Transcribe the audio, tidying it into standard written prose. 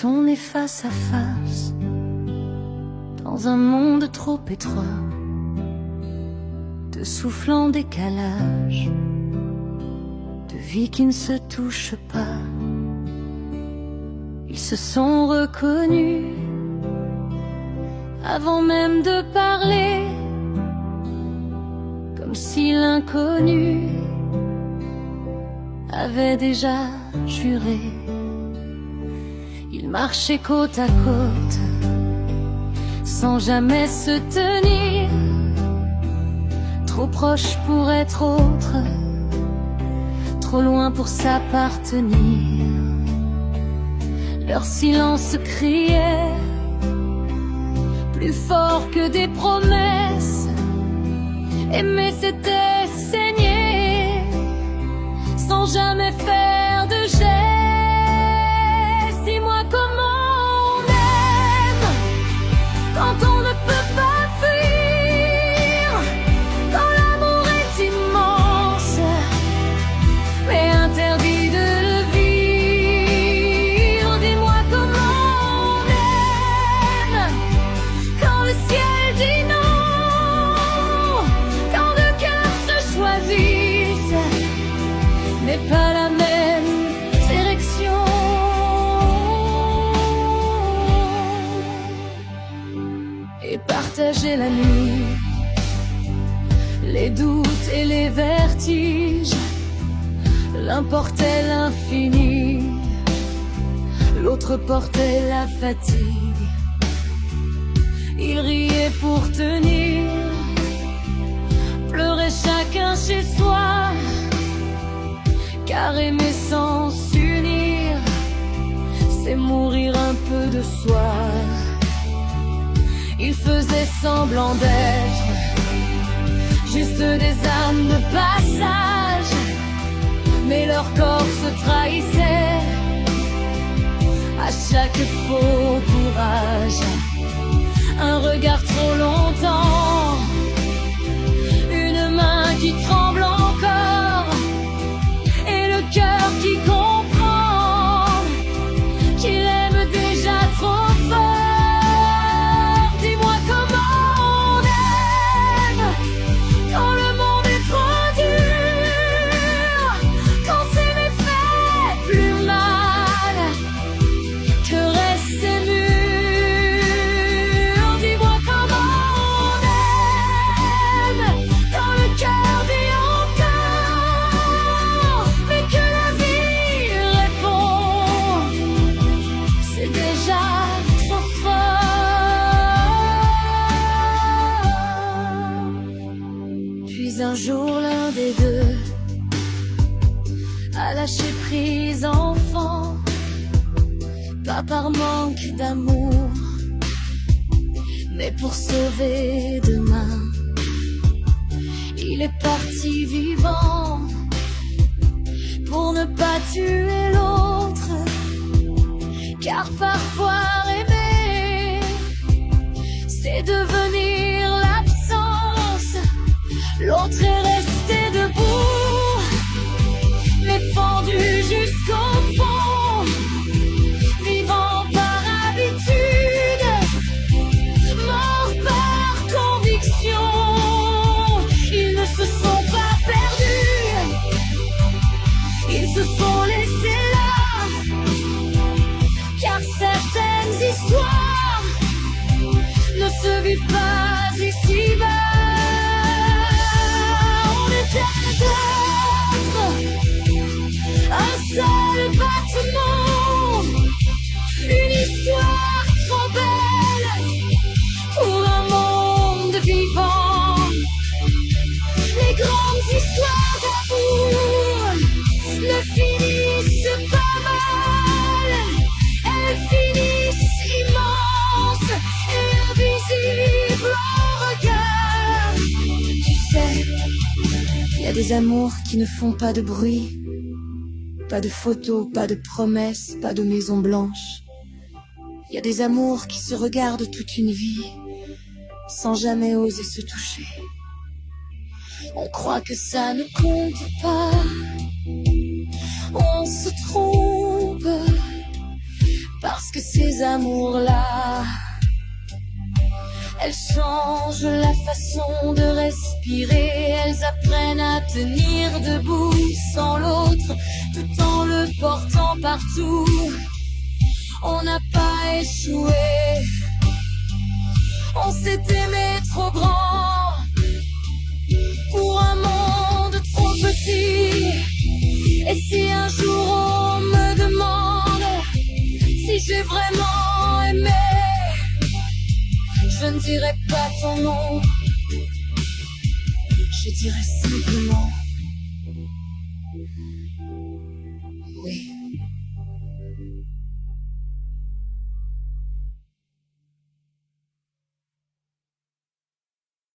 sont nés face à face, dans un monde trop étroit, de souffle en décalage, de vie qui ne se touche pas. Ils se sont reconnus avant même de parler, comme si l'inconnu avait déjà juré. Ils marchaient côte à côte, sans jamais se tenir, trop proches pour être autres, trop loin pour s'appartenir. Leur silence criait, plus fort que des promesses. Aimer c'était saigner, sans jamais faire de geste. Dis-moi comment on aime, quand on ne peut pas fuir, quand l'amour est immense, mais interdit de le vivre. Dis-moi comment on aime, quand le ciel dit non, quand deux cœurs se choisissent, mais pas la même direction. Et partager la nuit, les doutes et les vertiges, l'un portait l'infini, l'autre portait la fatigue. Ils riaient pour tenir, pleuraient chacun chez soi, car aimer sans s'unir, c'est mourir un peu de soi. Ils faisaient semblant d'être juste des âmes de passage, mais leur corps se trahissait à chaque faux courage. Un regard trop longtemps, une main qui tremble encore, et le cœur qui comprend qu'il aime déjà trop fort. Dis-moi comment on aime, quand le monde est trop dur, quand s'aimer fait plus mal que rester mûr. Dis-moi comment on aime, quand le cœur dit encore, mais que la vie répond, c'est déjà trop fort. Puis un jour l'un des deux a lâché prise enfant, pas par manque d'amour, mais pour sauver demain. Il est parti vivant pour ne pas tuer l'autre, car parfois aimer, c'est devenir l'absence. L'autre est resté debout, mais fendu jusqu'au fond, vivant par habitude, mort par conviction. Ils ne se sont pas perdus, ils se sont laissés là, car certaines histoires ne se vivent pas ici-bas. On était deux, un seul bâtiment, une histoire trop belle pour un monde vivant. Les grandes histoires d'amour ne finissent pas mal, elles finissent immenses et invisibles au regard. Tu sais, il y a des amours qui ne font pas de bruit, pas de photos, pas de promesses, pas de maison blanche. Il y a des amours qui se regardent toute une vie, sans jamais oser se toucher. On croit que ça ne compte pas, on se trompe, parce que ces amours-là, elles changent la façon de respirer, elles apprennent à tenir debout sans l'autre, tout en le portant partout. On n'a pas échoué, on s'est aimé trop grand pour un monde trop petit. Et si un jour on me demande si j'ai vraiment aimé, je ne dirai pas ton nom, je dirai simplement